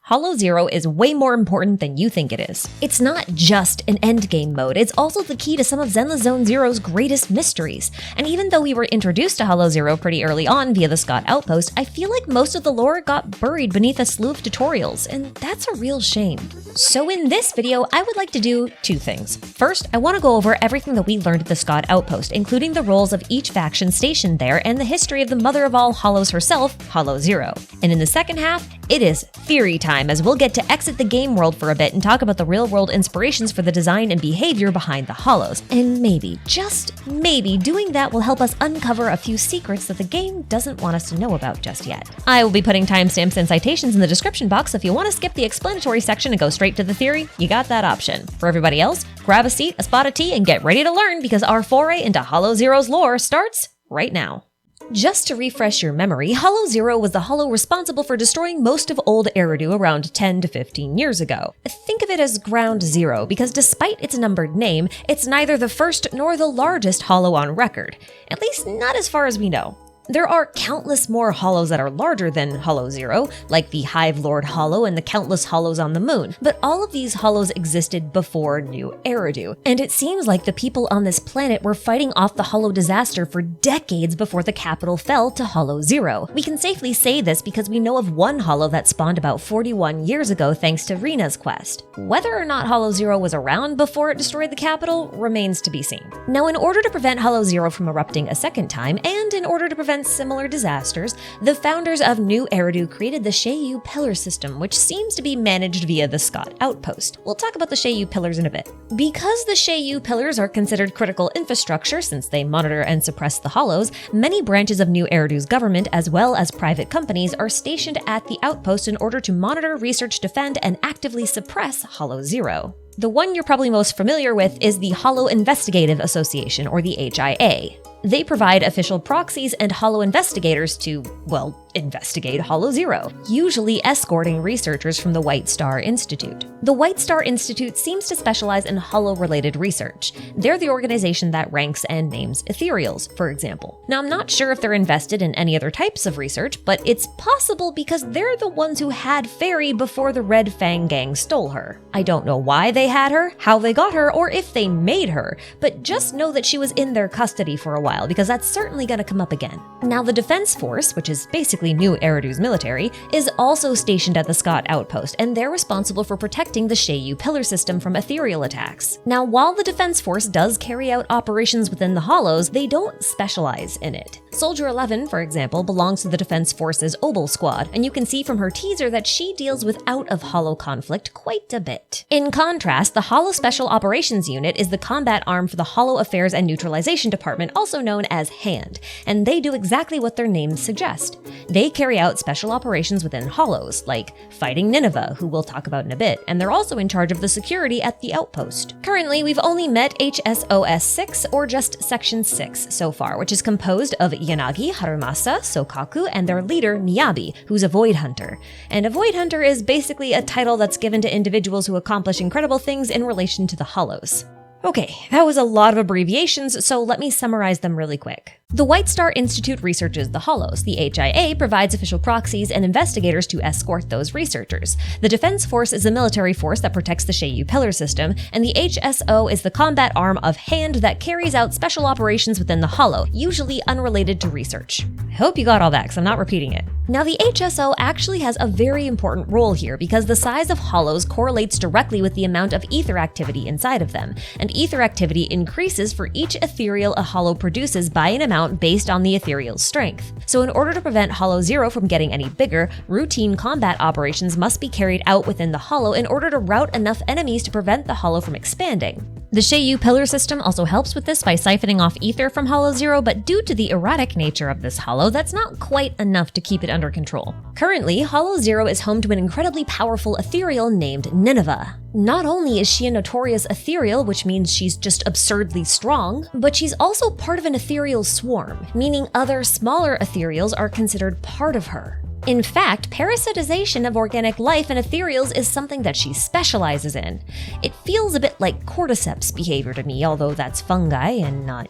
Hollow Zero is way more important than you think it is. It's not just an endgame mode, it's also the key to some of Zenless Zone Zero's greatest mysteries. And even though we were introduced to Hollow Zero pretty early on via the Scott Outpost, I feel like most of the lore got buried beneath a slew of tutorials, and that's a real shame. So in this video, I would like to do two things. First, I want to go over everything that we learned at the Scott Outpost, including the roles of each faction stationed there and the history of the mother of all hollows herself, Hollow Zero. And in the second half, it is theory time, as we'll get to exit the game world for a bit and talk about the real-world inspirations for the design and behavior behind the hollows. And maybe, just maybe, doing that will help us uncover a few secrets that the game doesn't want us to know about just yet. I will be putting timestamps and citations in the description box, so if you want to skip the explanatory section and go straight to the theory, you got that option. For everybody else, grab a seat, a spot of tea, and get ready to learn, because our foray into Hollow Zero's lore starts right now. Just to refresh your memory, Hollow Zero was the hollow responsible for destroying most of old Eridu around 10 to 15 years ago. Think of it as Ground Zero, because despite its numbered name, it's neither the first nor the largest hollow on record. At least not as far as we know. There are countless more hollows that are larger than Hollow Zero, like the Hive Lord Hollow and the countless hollows on the moon, but all of these hollows existed before New Eridu, and it seems like the people on this planet were fighting off the hollow disaster for decades before the capital fell to Hollow Zero. We can safely say this because we know of one hollow that spawned about 41 years ago thanks to Rina's quest. Whether or not Hollow Zero was around before it destroyed the capital remains to be seen. Now, in order to prevent Hollow Zero from erupting a second time, and in order to prevent similar disasters, the founders of New Eridu created the Shiyu Pillar system, which seems to be managed via the Scott Outpost. We'll talk about the Shiyu Pillars in a bit. Because the Shiyu Pillars are considered critical infrastructure since they monitor and suppress the hollows, many branches of New Eridu's government as well as private companies are stationed at the outpost in order to monitor, research, defend, and actively suppress Hollow Zero. The one you're probably most familiar with is the Hollow Investigative Association, or the HIA. They provide official proxies and hollow investigators to, well, investigate Hollow Zero, usually escorting researchers from the White Star Institute. The White Star Institute seems to specialize in hollow-related research. They're the organization that ranks and names ethereals, for example. Now, I'm not sure if they're invested in any other types of research, but it's possible because they're the ones who had Fairy before the Red Fang gang stole her. I don't know why they had her, how they got her, or if they made her, but just know that she was in their custody for a while, because that's certainly going to come up again. Now, the Defense Force, which is basically New Eridu's military, is also stationed at the Scott Outpost, and they're responsible for protecting the Shiyu Pillar system from ethereal attacks. Now, while the Defense Force does carry out operations within the hollows, they don't specialize in it. Soldier 11, for example, belongs to the Defense Force's Obel Squad, and you can see from her teaser that she deals with out-of-hollow conflict quite a bit. In contrast, the Hollow Special Operations Unit is the combat arm for the Hollow Affairs and Neutralization Department, also known as HAND, and they do exactly what their names suggest. They carry out special operations within hollows, like fighting Nineveh, who we'll talk about in a bit, and they're also in charge of the security at the outpost. Currently, we've only met HSOS 6, or just Section 6, so far, which is composed of Yanagi, Harumasa, Sokaku, and their leader, Miyabi, who's a Void Hunter. And a Void Hunter is basically a title that's given to individuals who accomplish incredible things in relation to the hollows. Okay, that was a lot of abbreviations, so let me summarize them really quick. The White Star Institute researches the hollows. The HIA provides official proxies and investigators to escort those researchers. The Defense Force is a military force that protects the Shiyu Pillar system, and the HSO is the combat arm of HAND that carries out special operations within the hollow, usually unrelated to research. I hope you got all that, because I'm not repeating it. Now, the HSO actually has a very important role here because the size of hollows correlates directly with the amount of ether activity inside of them, and ether activity increases for each ethereal a hollow produces by an amount based on the ethereal's strength. So in order to prevent Hollow Zero from getting any bigger, routine combat operations must be carried out within the hollow in order to rout enough enemies to prevent the hollow from expanding. The Shiyu Pillar system also helps with this by siphoning off ether from Hollow Zero, but due to the erratic nature of this hollow, that's not quite enough to keep it under control. Currently, Hollow Zero is home to an incredibly powerful ethereal named Nineveh. Not only is she a notorious ethereal, which means she's just absurdly strong, but she's also part of an ethereal swarm, meaning other smaller ethereals are considered part of her. In fact, parasitization of organic life and ethereals is something that she specializes in. It feels a bit like cordyceps behavior to me, although that's fungi and not,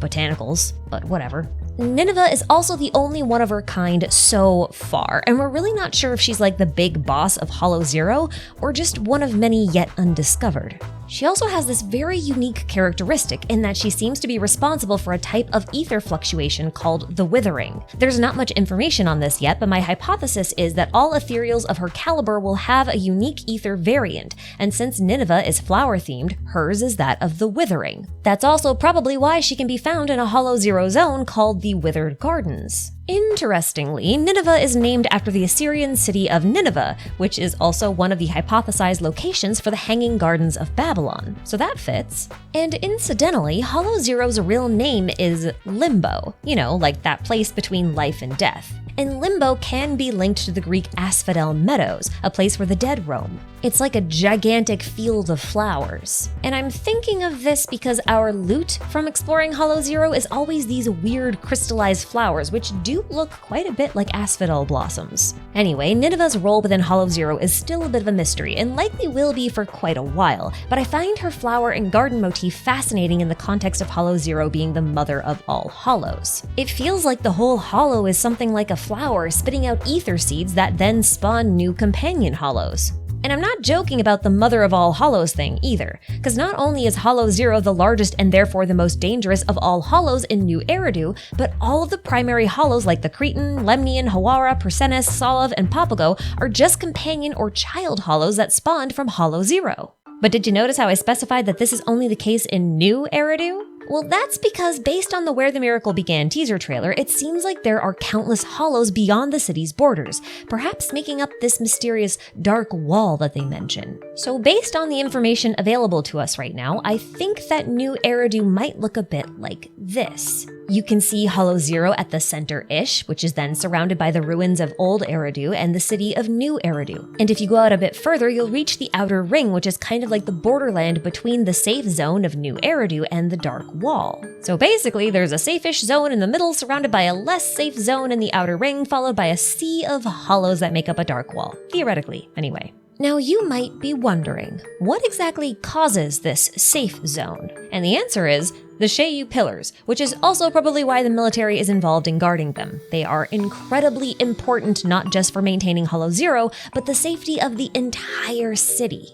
botanicals, but whatever. Nineveh is also the only one of her kind so far, and we're really not sure if she's like the big boss of Hollow Zero or just one of many yet undiscovered. She also has this very unique characteristic in that she seems to be responsible for a type of ether fluctuation called the withering. There's not much information on this yet, but my hypothesis is that all ethereals of her caliber will have a unique ether variant, and since Nineveh is flower themed, hers is that of the withering. That's also probably why she can be found in a Hollow Zero zone called the Withered Gardens. Interestingly, Nineveh is named after the Assyrian city of Nineveh, which is also one of the hypothesized locations for the Hanging Gardens of Babylon, so that fits. And incidentally, Hollow Zero's real name is Limbo, like that place between life and death. And Limbo can be linked to the Greek Asphodel Meadows, a place where the dead roam. It's like a gigantic field of flowers. And I'm thinking of this because our loot from exploring Hollow Zero is always these weird crystallized flowers, which do look quite a bit like asphodel blossoms. Anyway, Nineveh's role within Hollow Zero is still a bit of a mystery, and likely will be for quite a while, but I find her flower and garden motif fascinating in the context of Hollow Zero being the mother of all hollows. It feels like the whole hollow is something like a flower spitting out ether seeds that then spawn new companion hollows. And I'm not joking about the mother of all hollows thing either, because not only is Hollow Zero the largest and therefore the most dangerous of all hollows in New Eridu, but all of the primary hollows like the Cretan, Lemnian, Hawara, Persenis, Solov, and Papago are just companion or child hollows that spawned from Hollow Zero. But did you notice how I specified that this is only the case in New Eridu? Well, that's because based on the Where the Miracle Began teaser trailer, it seems like there are countless hollows beyond the city's borders, perhaps making up this mysterious dark wall that they mention. So based on the information available to us right now, I think that New Eridu might look a bit like this. You can see Hollow Zero at the center-ish, which is then surrounded by the ruins of Old Eridu and the city of New Eridu. And if you go out a bit further, you'll reach the Outer Ring, which is kind of like the borderland between the safe zone of New Eridu and the Dark Wall. So basically, there's a safe-ish zone in the middle surrounded by a less safe zone in the Outer Ring, followed by a sea of hollows that make up a Dark Wall. Theoretically, anyway. Now you might be wondering, what exactly causes this safe zone? And the answer is the Shiyu pillars, which is also probably why the military is involved in guarding them. They are incredibly important not just for maintaining Hollow Zero, but the safety of the entire city.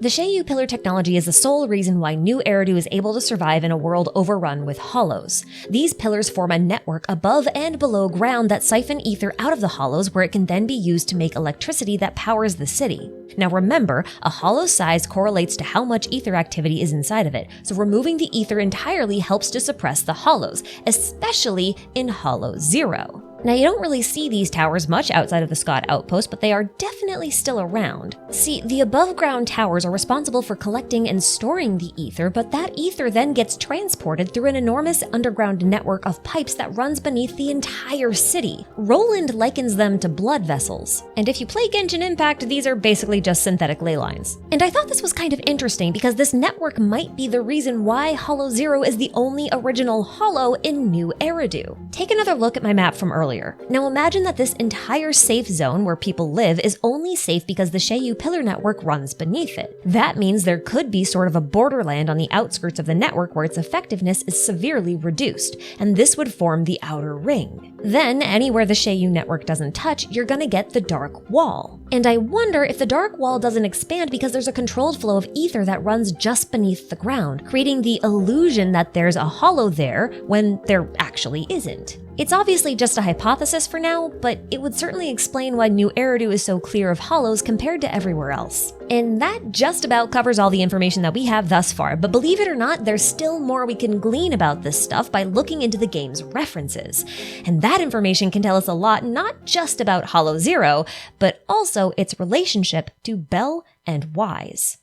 The Shiyu pillar technology is the sole reason why New Eridu is able to survive in a world overrun with hollows. These pillars form a network above and below ground that siphon ether out of the hollows, where it can then be used to make electricity that powers the city. Now remember, a hollow's size correlates to how much ether activity is inside of it, so removing the ether entirely helps to suppress the hollows, especially in Hollow Zero. Now, you don't really see these towers much outside of the Scott Outpost, but they are definitely still around. See, the above-ground towers are responsible for collecting and storing the ether, but that ether then gets transported through an enormous underground network of pipes that runs beneath the entire city. Roland likens them to blood vessels. And if you play Genshin Impact, these are basically just synthetic ley lines. And I thought this was kind of interesting because this network might be the reason why Hollow Zero is the only original hollow in New Eridu. Take another look at my map from earlier. Now imagine that this entire safe zone where people live is only safe because the Shiyu pillar network runs beneath it. That means there could be sort of a borderland on the outskirts of the network where its effectiveness is severely reduced, and this would form the Outer Ring. Then, anywhere the Shiyu network doesn't touch, you're gonna get the Dark Wall. And I wonder if the Dark Wall doesn't expand because there's a controlled flow of ether that runs just beneath the ground, creating the illusion that there's a hollow there when there actually isn't. It's obviously just a hypothesis for now, but it would certainly explain why New Eridu is so clear of hollows compared to everywhere else. And that just about covers all the information that we have thus far, but believe it or not, there's still more we can glean about this stuff by looking into the game's references. And that information can tell us a lot, not just about Hollow Zero, but also its relationship to Bel and Wise.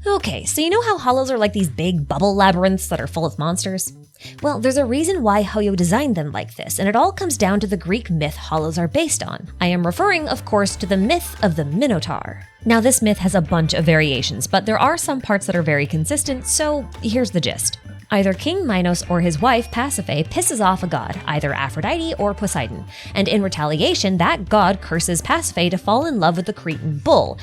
Okay, so you know how hollows are like these big bubble labyrinths that are full of monsters? Well, there's a reason why Hoyo designed them like this, and it all comes down to the Greek myth hollows are based on. I am referring, of course, to the myth of the Minotaur. Now, this myth has a bunch of variations, but there are some parts that are very consistent, so here's the gist. Either King Minos or his wife Pasiphae pisses off a god, either Aphrodite or Poseidon, and in retaliation, that god curses Pasiphae to fall in love with the Cretan bull.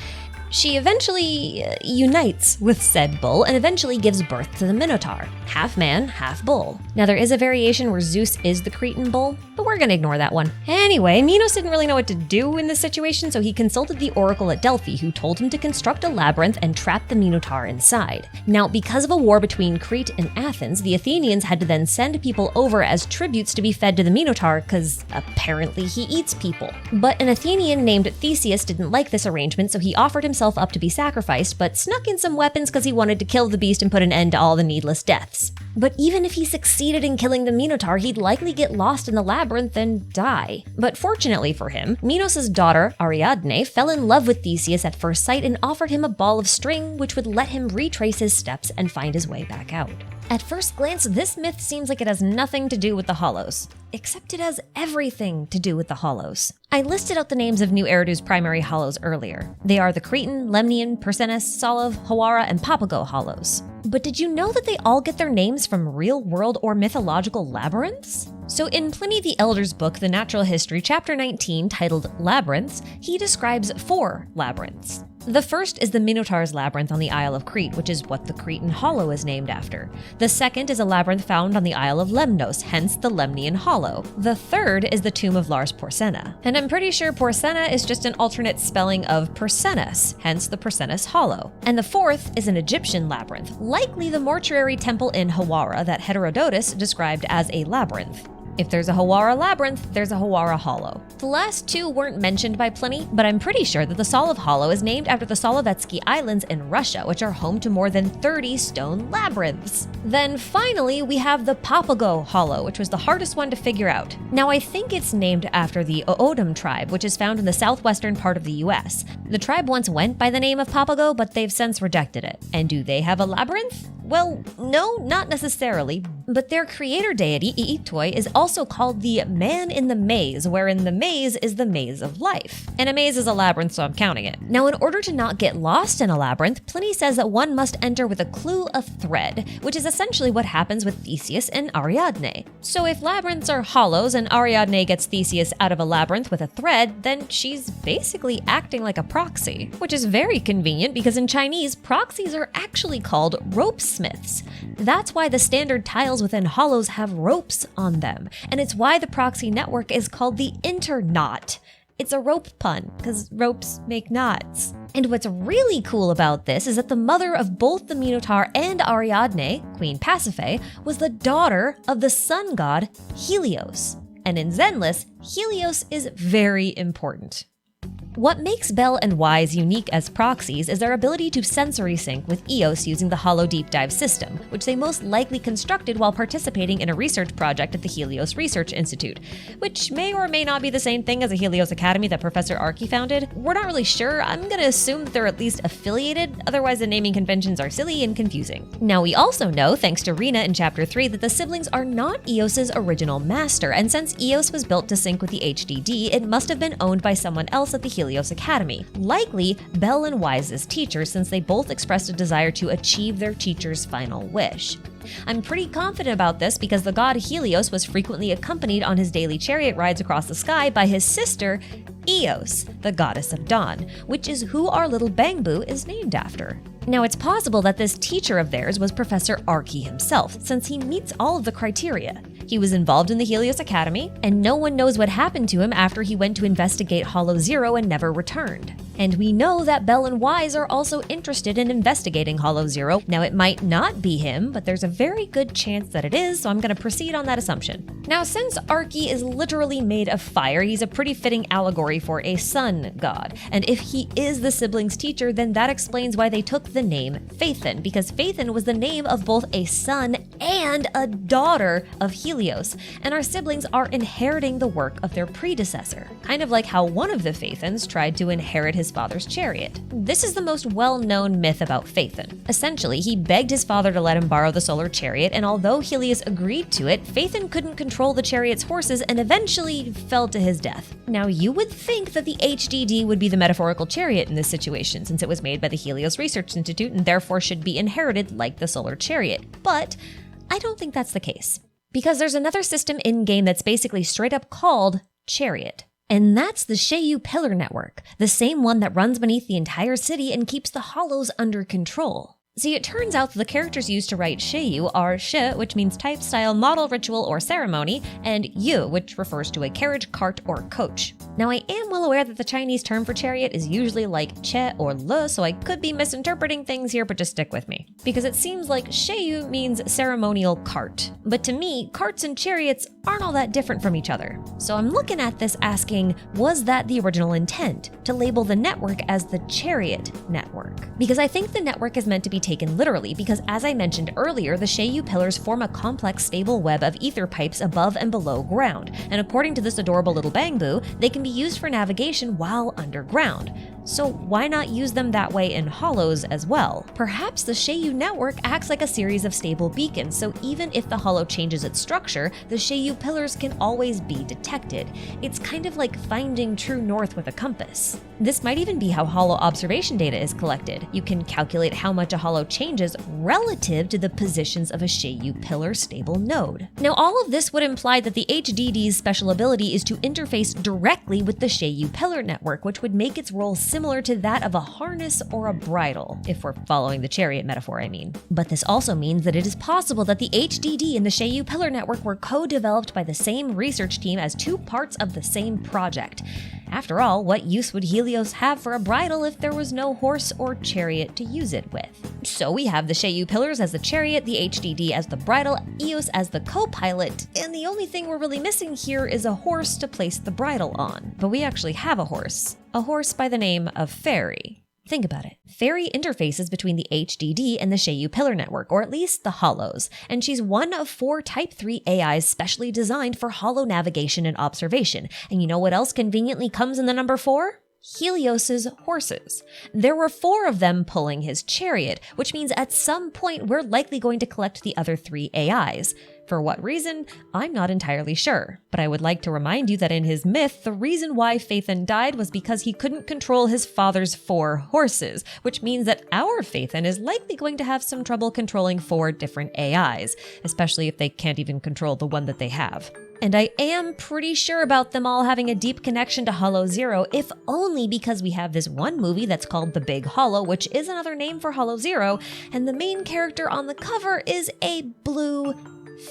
She eventually unites with said bull and eventually gives birth to the Minotaur, half man, half bull. Now there is a variation where Zeus is the Cretan bull, but we're gonna ignore that one. Anyway, Minos didn't really know what to do in this situation, so he consulted the oracle at Delphi, who told him to construct a labyrinth and trap the Minotaur inside. Now, because of a war between Crete and Athens, the Athenians had to then send people over as tributes to be fed to the Minotaur, because apparently he eats people. But an Athenian named Theseus didn't like this arrangement, so he offered himself up to be sacrificed, but snuck in some weapons because he wanted to kill the beast and put an end to all the needless deaths. But even if he succeeded in killing the Minotaur, he'd likely get lost in the labyrinth and die. But fortunately for him, Minos' daughter, Ariadne, fell in love with Theseus at first sight and offered him a ball of string which would let him retrace his steps and find his way back out. At first glance, this myth seems like it has nothing to do with the Hollows. Except it has everything to do with the Hollows. I listed out the names of New Eridu's primary Hollows earlier. They are the Cretan, Lemnian, Persenis, Solov, Hawara, and Papago Hollows. But did you know that they all get their names from real-world or mythological labyrinths? So in Pliny the Elder's book, The Natural History, chapter 19, titled Labyrinths, he describes 4 labyrinths. The first is the Minotaur's Labyrinth on the Isle of Crete, which is what the Cretan Hollow is named after. The second is a labyrinth found on the Isle of Lemnos, hence the Lemnian Hollow. The third is the tomb of Lars Porsena. And I'm pretty sure Porsena is just an alternate spelling of Persenis, hence the Persenis Hollow. And the fourth is an Egyptian labyrinth, likely the mortuary temple in Hawara that Herodotus described as a labyrinth. If there's a Hawara labyrinth, there's a Hawara Hollow. The last 2 weren't mentioned by Pliny, but I'm pretty sure that the Solov Hollow is named after the Solovetsky Islands in Russia, which are home to more than 30 stone labyrinths. Then finally, we have the Papago Hollow, which was the hardest one to figure out. Now I think it's named after the O'odham tribe, which is found in the southwestern part of the US. The tribe once went by the name of Papago, but they've since rejected it. And do they have a labyrinth? Well, no, not necessarily, but their creator deity, Iitoi, is also called the Man in the Maze, wherein the maze is the maze of life. And a maze is a labyrinth, so I'm counting it. Now, in order to not get lost in a labyrinth, Pliny says that one must enter with a clue of thread, which is essentially what happens with Theseus and Ariadne. So if labyrinths are hollows and Ariadne gets Theseus out of a labyrinth with a thread, then she's basically acting like a proxy, which is very convenient because in Chinese, proxies are actually called rope smiths. That's why the standard tiles within hollows have ropes on them, and it's why the proxy network is called the interknot. It's a rope pun, because ropes make knots. And what's really cool about this is that the mother of both the Minotaur and Ariadne, Queen Pasiphae, was the daughter of the sun god Helios. And in Zenless, Helios is very important. What makes Bel and Wise unique as proxies is their ability to sensory sync with Eos using the Hollow Deep Dive system, which they most likely constructed while participating in a research project at the Helios Research Institute, which may or may not be the same thing as a Helios Academy that Professor Archie founded. We're not really sure. I'm gonna assume that they're at least affiliated, otherwise the naming conventions are silly and confusing. Now we also know, thanks to Rina in Chapter 3, that the siblings are not Eos's original master, and since Eos was built to sync with the HDD, it must have been owned by someone else at the Helios Academy, likely Bel and Wise's teacher, since they both expressed a desire to achieve their teacher's final wish. I'm pretty confident about this because the god Helios was frequently accompanied on his daily chariot rides across the sky by his sister, Eos, the goddess of dawn, which is who our little Bangbu is named after. Now, it's possible that this teacher of theirs was Professor Archie himself, since he meets all of the criteria. He was involved in the Helios Academy, and no one knows what happened to him after he went to investigate Hollow Zero and never returned. And we know that Bel and Wise are also interested in investigating Hollow Zero. Now, it might not be him, but there's a very good chance that it is, so I'm going to proceed on that assumption. Now, since Archie is literally made of fire, he's a pretty fitting allegory for a sun god. And if he is the siblings' teacher, then that explains why they took the name Phaethon, because Phaethon was the name of both a son and a daughter of Helios, and our siblings are inheriting the work of their predecessor, kind of like how one of the Phaethons tried to inherit his father's chariot. This is the most well-known myth about Phaethon. Essentially, he begged his father to let him borrow the solar chariot, and although Helios agreed to it, Phaethon couldn't control the chariot's horses and eventually fell to his death. Now, you would think that the HDD would be the metaphorical chariot in this situation, since it was made by the Helios Research Institute and therefore should be inherited like the solar chariot, but I don't think that's the case. Because there's another system in-game that's basically straight up called Chariot. And that's the Shiyu Pillar Network, the same one that runs beneath the entire city and keeps the hollows under control. See, it turns out that the characters used to write Shiyu are Shi, which means type, style, model, ritual, or ceremony, and Yu, which refers to a carriage, cart, or coach. Now, I am well aware that the Chinese term for chariot is usually like che or le, so I could be misinterpreting things here, but just stick with me. Because it seems like Shiyu means ceremonial cart. But to me, carts and chariots aren't all that different from each other. So I'm looking at this asking, was that the original intent? To label the network as the chariot network? Because I think the network is meant to be taken literally, because as I mentioned earlier, the Shiyu pillars form a complex, stable web of ether pipes above and below ground, and according to this adorable little bangbu, they can be used for navigation while underground. So why not use them that way in hollows as well? Perhaps the Shiyu network acts like a series of stable beacons, so even if the hollow changes its structure, the Shiyu pillars can always be detected. It's kind of like finding true north with a compass. This might even be how hollow observation data is collected. You can calculate how much a hollow changes relative to the positions of a Shiyu pillar stable node. Now, all of this would imply that the HDD's special ability is to interface directly with the Shiyu pillar network, which would make its role similar to that of a harness or a bridle, if we're following the chariot metaphor, I mean. But this also means that it is possible that the HDD and the Shiyu pillar network were co-developed by the same research team as two parts of the same project. After all, what use would Helios have for a bridle if there was no horse or chariot to use it with? So we have the Shiyu pillars as the chariot, the HDD as the bridle, Eos as the co-pilot, and the only thing we're really missing here is a horse to place the bridle on. But we actually have a horse by the name of Fairy. Think about it. Fairy interfaces between the HDD and the Shiyu pillar network, or at least the hollows, and she's one of 4 Type 3 AIs specially designed for hollow navigation and observation. And you know what else conveniently comes in the number 4? Helios's horses. There were 4 of them pulling his chariot, which means at some point we're likely going to collect the other 3 AIs. For what reason, I'm not entirely sure, but I would like to remind you that in his myth, the reason why Phaethon died was because he couldn't control his father's 4 horses, which means that our Phaethon is likely going to have some trouble controlling 4 different AIs, especially if they can't even control the one that they have. And I am pretty sure about them all having a deep connection to Hollow Zero, if only because we have this one movie that's called The Big Hollow, which is another name for Hollow Zero, and the main character on the cover is a blue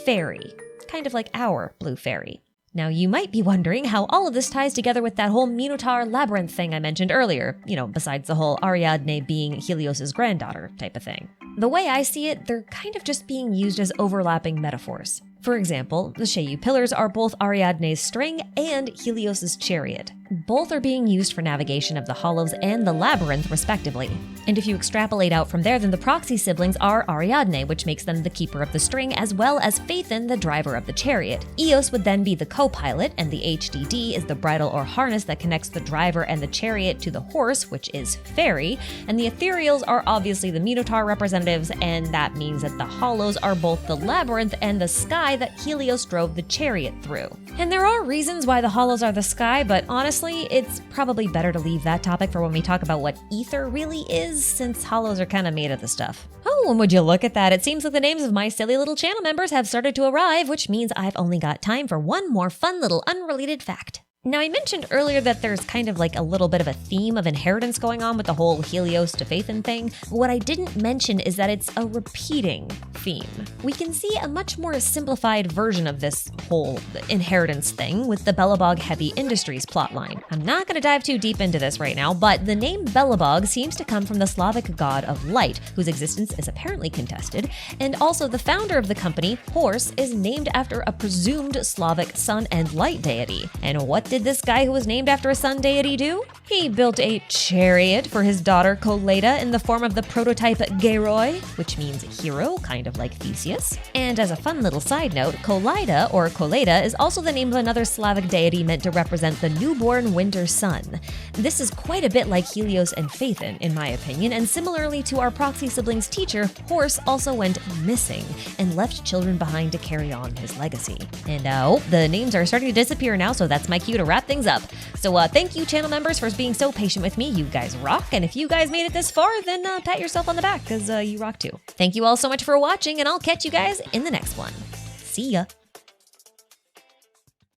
fairy, kind of like our blue fairy. Now, you might be wondering how all of this ties together with that whole Minotaur labyrinth thing I mentioned earlier, besides the whole Ariadne being Helios's granddaughter type of thing. The way I see it, they're kind of just being used as overlapping metaphors. For example, the Shiyu pillars are both Ariadne's string and Helios's chariot. Both are being used for navigation of the hollows and the labyrinth, respectively. And if you extrapolate out from there, then the proxy siblings are Ariadne, which makes them the keeper of the string, as well as Phaethon, the driver of the chariot. Eos would then be the co-pilot, and the HDD is the bridle or harness that connects the driver and the chariot to the horse, which is Fairy. And the ethereals are obviously the Minotaur representatives, and that means that the hollows are both the labyrinth and the sky that Helios drove the chariot through. And there are reasons why the hollows are the sky, but honestly, it's probably better to leave that topic for when we talk about what ether really is, since hollows are kind of made of the stuff. Oh, and would you look at that? It seems like the names of my silly little channel members have started to arrive, which means I've only got time for one more fun little unrelated fact. Now, I mentioned earlier that there's kind of like a little bit of a theme of inheritance going on with the whole Helios to Phaethon thing. What I didn't mention is that it's a repeating theme. We can see a much more simplified version of this whole inheritance thing with the Belobog Heavy Industries plotline. I'm not going to dive too deep into this right now, but the name Belobog seems to come from the Slavic god of light, whose existence is apparently contested, and also the founder of the company, Horse, is named after a presumed Slavic sun and light deity. And what did this guy who was named after a sun deity do? He built a chariot for his daughter Koleida in the form of the prototype Geroi, which means hero, kind of like Theseus. And as a fun little side note, Koleida, or Koleida, is also the name of another Slavic deity meant to represent the newborn winter sun. This is quite a bit like Helios and Phaethon, in my opinion, and similarly to our proxy siblings' teacher, Horse also went missing and left children behind to carry on his legacy. And the names are starting to disappear now, so that's my cue to wrap things up. So thank you, channel members, for being so patient with me. You guys rock, and if you guys made it this far, then pat yourself on the back, because you rock too. Thank you all so much for watching, and I'll catch you guys in the next one. See ya!